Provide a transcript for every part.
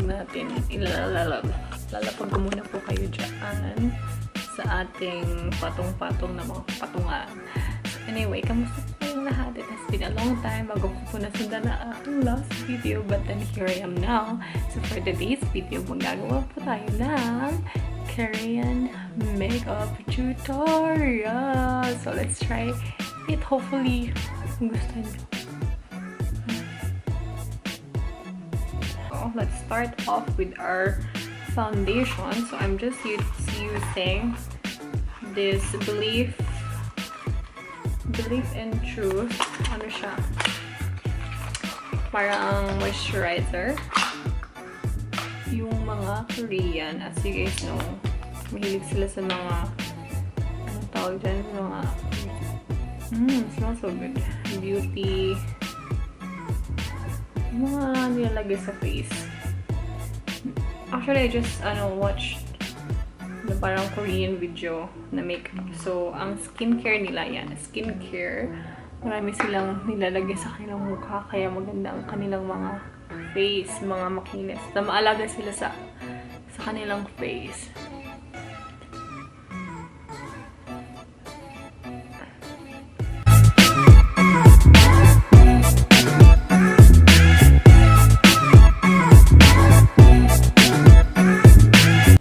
natin lalapag ko muna po kayo dyan sa ating patong-patong na mga patungan. Anyway, kamusta po kayong lahat? It has been a long time bago ko po nasundan na aking last video, but then here I am now. So for today's video, magagawa po tayo ng Korean makeup tutorial. So let's try it. Hopefully, gusto niyo. So let's start off with our foundation. So I'm just using this Believe in Truth. Ano siya? Parang moisturizer. Yung mga Korean, as you guys know, mahilig sila sa mga anong tawag dyan? Mga smells so good. Beauty. Mga nilalagay sa face. Actually, I just watched na parang Korean video na makeup. So, ang skincare nila yan. Skincare. Marami silang nilalagay sa kanilang mukha. Kaya maganda ang kanilang mga face. Mga makinis. Na maalaga sila sa kanilang face.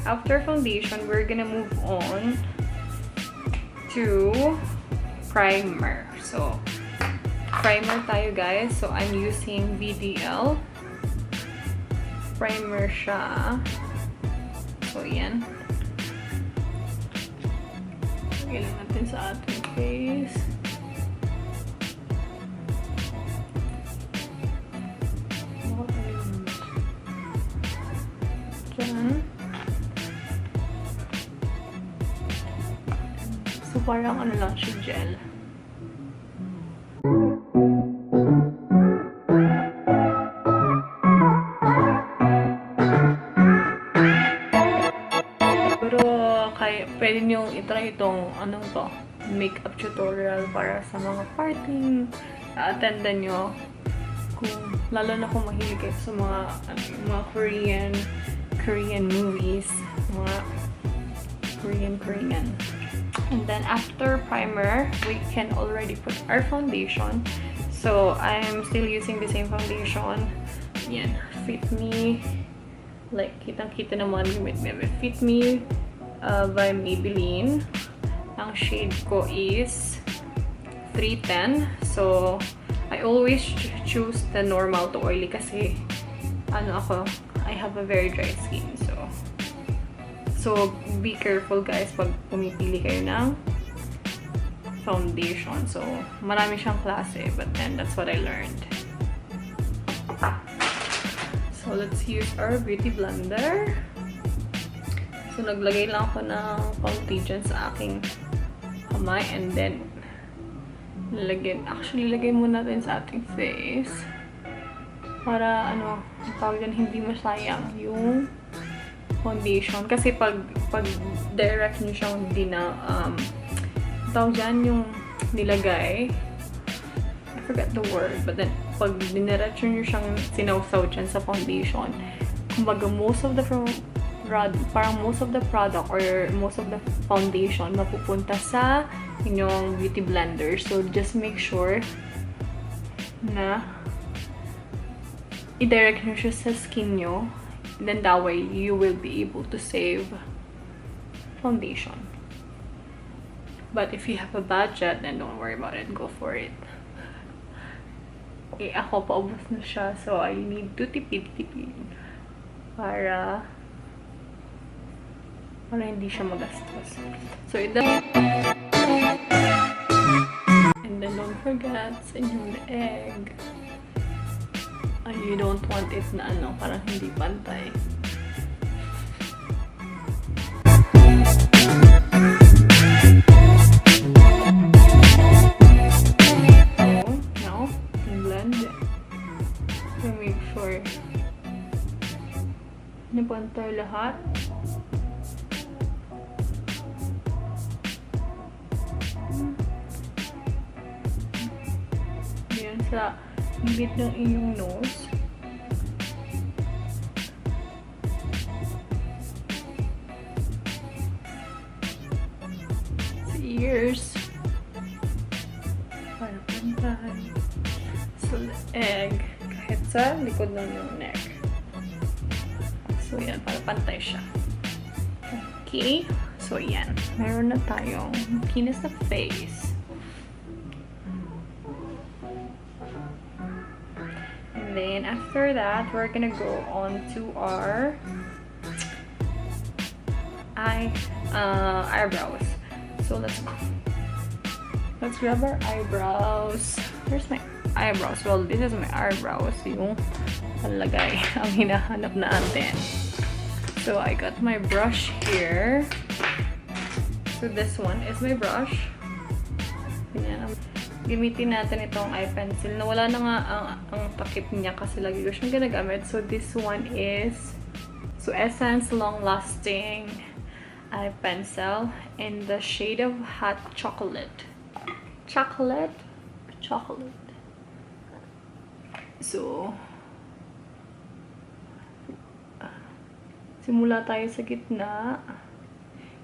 After foundation, we're gonna move on to primer. So, primer tayo guys. So, I'm using VDL. Primer siya. So, yan. Lagyan natin sa ating face. Diyan. So, parang ano lang siya, gel. Pero, pwede nyo itry itong, anong to, makeup tutorial para sa mga parting attendan nyo. Lalo na kung mahilig kayo sa mga Korean movies, mga Korean. And then after primer, we can already put our foundation. So I'm still using the same foundation. Yan, Fit Me. Like, kitang-kita naman yung Fit Me by Maybelline. Ang shade ko is 310. So I always choose the normal to oily kasi I have a very dry skin. So, be careful guys pag pumipili kayo ng foundation. So, marami siyang klase, but then that's what I learned. So, let's use our beauty blender. So, naglagay lang ako ng foundation sa aking kamay and then lagay muna natin sa ating face para tawag dyan, hindi masayang yung foundation. Kasi pag direct nyo siyang tawag dyan yung nilagay, I forgot the word, but then pag diniretso nyo siyang sinawsaw dyan sa foundation, kumbaga most of the product or most of the foundation mapupunta sa inyong beauty blender. So just make sure na i-direct nyo siya sa skin nyo. Then that way, you will be able to save foundation. But if you have a budget, then don't worry about it. Go for it. Eh, ako, paubos na siya. So, I need to tipid-tipid para hindi siya magastos. So, and then don't forget sa inyong egg. You don't want it na parang hindi pantay. So, now, blend it. To make sure na pantay lahat. Yan sa bit ng inyong nose. ears. Para pantay. Sa leeg. Kahit sa likod ng yung neck. So, yan. Para pantay siya. Okay. So, yan. Meron na tayong kinis na face. And then, after that, we're gonna go on to our eyebrows. So, let's grab our eyebrows. Where's my eyebrows? Well, this is my eyebrows. Yung palagay ang hinahanap natin. So, I got my brush here. So, this one is my brush. Ganyan. Gamitin natin itong eye pencil. Nawala na nga ang takip niya kasi lagi ko siyang ginagamit. So, this one is Essence Long Lasting Eye Pencil in the shade of Hot Chocolate. Chocolate. So, simula tayo sa gitna.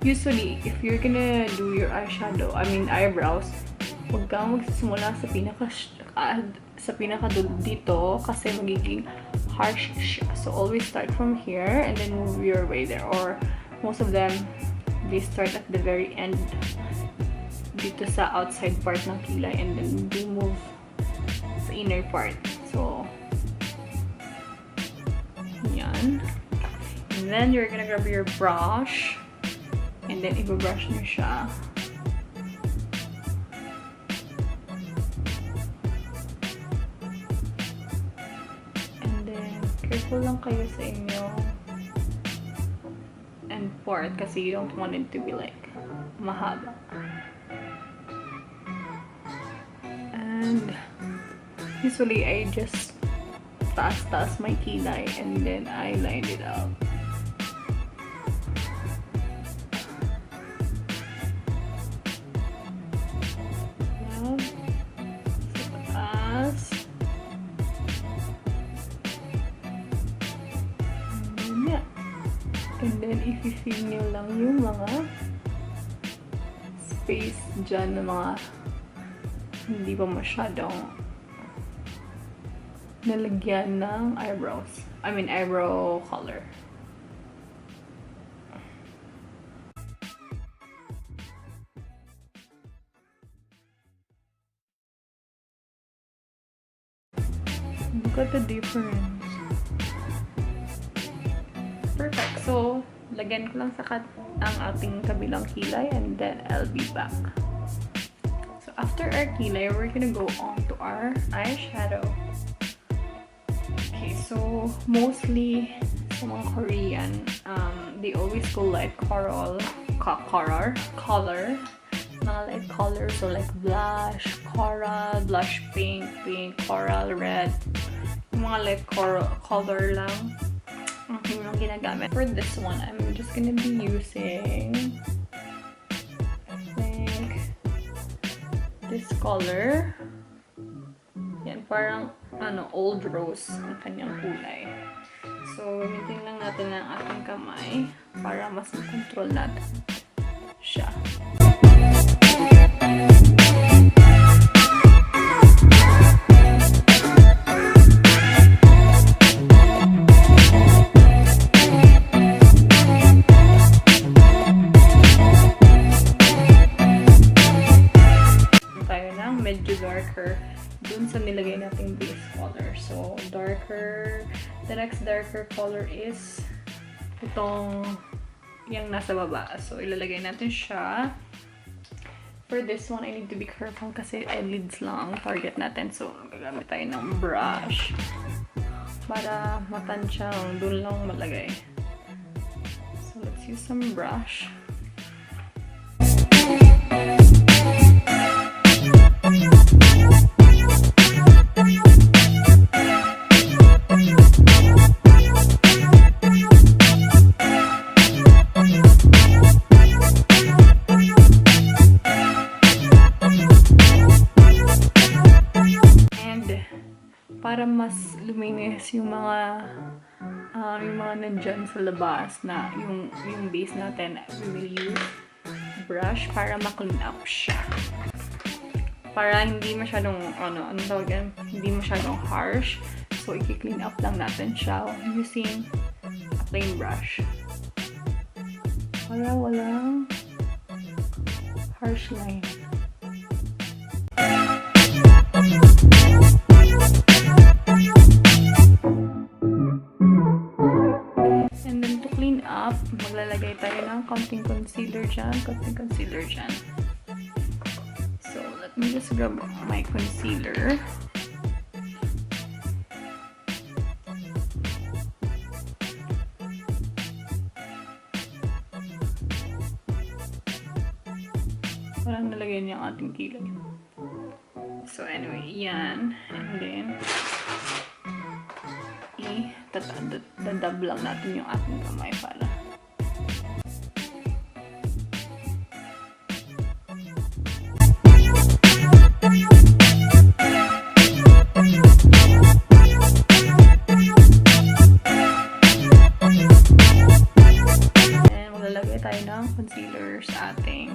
Usually, if you're gonna do your eyebrows, huwag kang magsisimula sa pinaka dito kasi magiging harsh siya. So, always start from here and then move your way there. Or, most of them, they start at the very end dito sa outside part ng kilay and then they move sa inner part. So, yan. And then, you're gonna grab your brush and then i-brush nyo siya. And then, careful lang kayo sa inyong end part kasi you don't want it to be like mahaba. And usually, I just taas my kilay and then I line it out. Yan. Sa taas. And then, and then i-fill nyo lang yung mga space dyan na mga hindi pa masyadong nalagyan ng eyebrows. Eyebrow color. Look at the difference. Perfect. So, lagyan ko lang ang ating kabilang kilay and then I'll be back. So, after our kilay, we're gonna go on to our eyeshadow. Okay, so mostly sa mga Korean, they always go like color, mga light color, so like blush, coral, blush pink, coral, red, yung mga light color lang yung ginagamit. For this one, I'm just gonna be using, I think, this color. Yan, parang old rose ang kanyang kulay. So, gamitin lang natin ang ating kamay para mas makontrol natin siya. Tayo ng medyo darker dun sa nilagay nating base color. So, the next darker color is itong yung nasa baba. So, ilalagay natin siya. For this one, I need to be careful kasi eyelids lang ang target natin. So, gagamit tayo ng brush para matansyang dun lang malagay. So, let's use some brush. Para mas luminis yung mga nandyan sa labas na yung base natin, we will use brush para ma-clean up siya. Para hindi masyadong, ano tawag yan? Hindi masyadong harsh. So, i-clean up lang natin siya using a plain brush. Para walang harsh line. And then to clean up, maglalagay tayo ng konting concealer dyan. So, let me just grab my concealer. Parang nalagay niya ang ating kilay. So, anyway, yan. And then, dadab lang natin yung ating kamay para. And maglalagay tayo ng concealer sa ating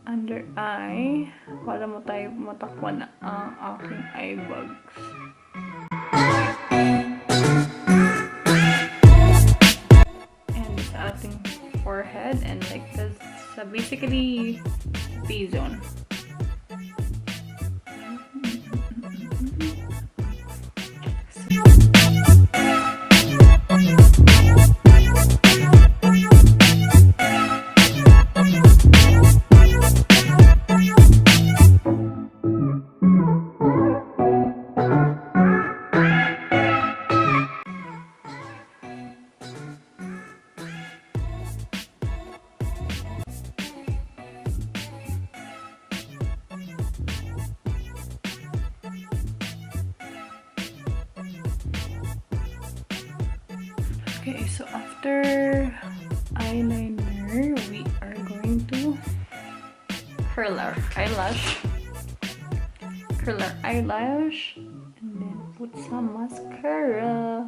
under eye para mo tayo matakpan na ang aking eye bags. And sa ating forehead and like this, sa basically T-zone. Okay, so after eyeliner, we are going to curl our eyelash, and then put some mascara.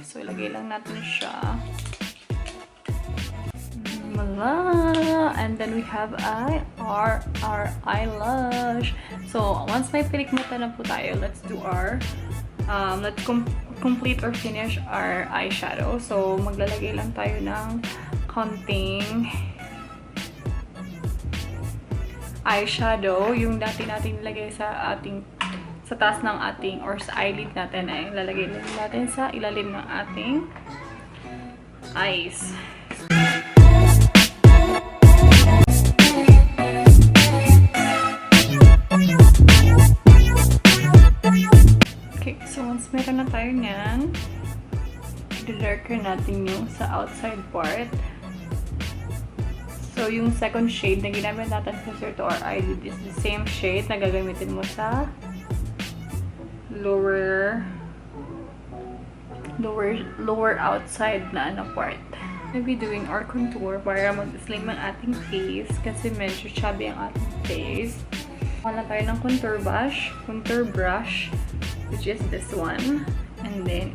So, ilagay lang natin siya. And then we have our eyelash. So, once may pinikmata na po tayo, let's do our, let's complete or finish our eyeshadow. So, maglalagay lang tayo ng konting eyeshadow. Yung dati natin nilagay sa ating sa taas ng ating or sa eyelid natin ay lalagay natin sa ilalim ng ating eyes. Okay, so once meron na tayo niyan, i-darker natin yung sa outside part. So, yung second shade na ginamit natin closer to our eyelid is the same shade na gagamitin mo sa lower outside na part. We'll be doing our contour para mag-slim ang ating face kasi medyo chubby ang ating face. Wala tayo ng contour brush, which is this one. And then,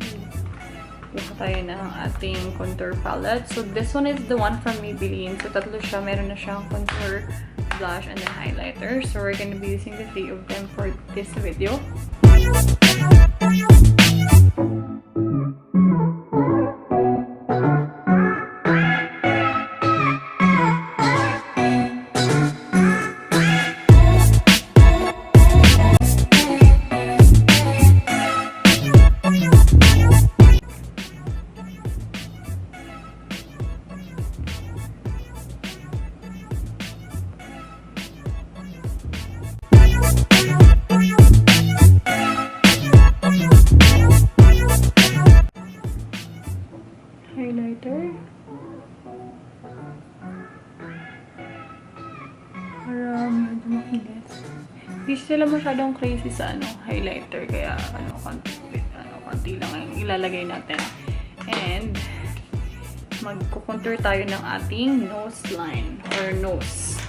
buka tayo ng ating contour palette. So, this one is the one from Maybelline. So, tatlo siya. Meron na siyang contour, blush, and then highlighter. So, we're gonna be using the 3 of them for this video. Hindi sila masyadong crazy sa highlighter, kaya konti lang ang ilalagay natin. And magko-contour tayo ng ating nose line or nose.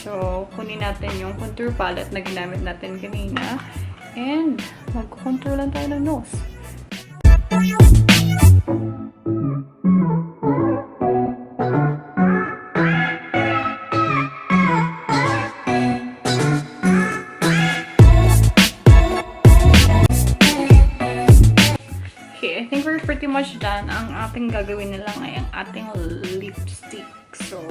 So, kunin natin yung contour palette na ginamit natin kanina and magko-contour lang tayo ng nose. Okay, I think we're pretty much done. Ang ating gagawin na lang ay ang ating lipstick. So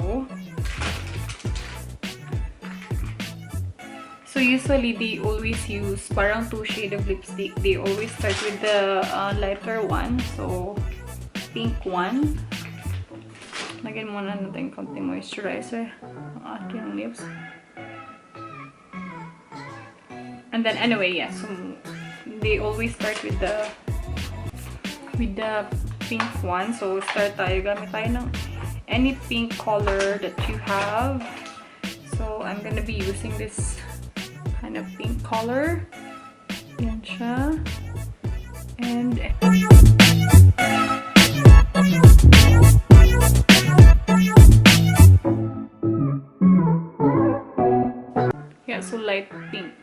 usually they always use parang 2 shade of lipstick. They always start with the lighter one. So pink one. Lagyan muna natin konting moisturizer ang ating lips. And then anyway, yeah, so they always start with the pink one. So start tayo, gamit tayo ng any pink color that you have. So I'm gonna be using this kind of pink color. Yan siya. And yeah, so light pink.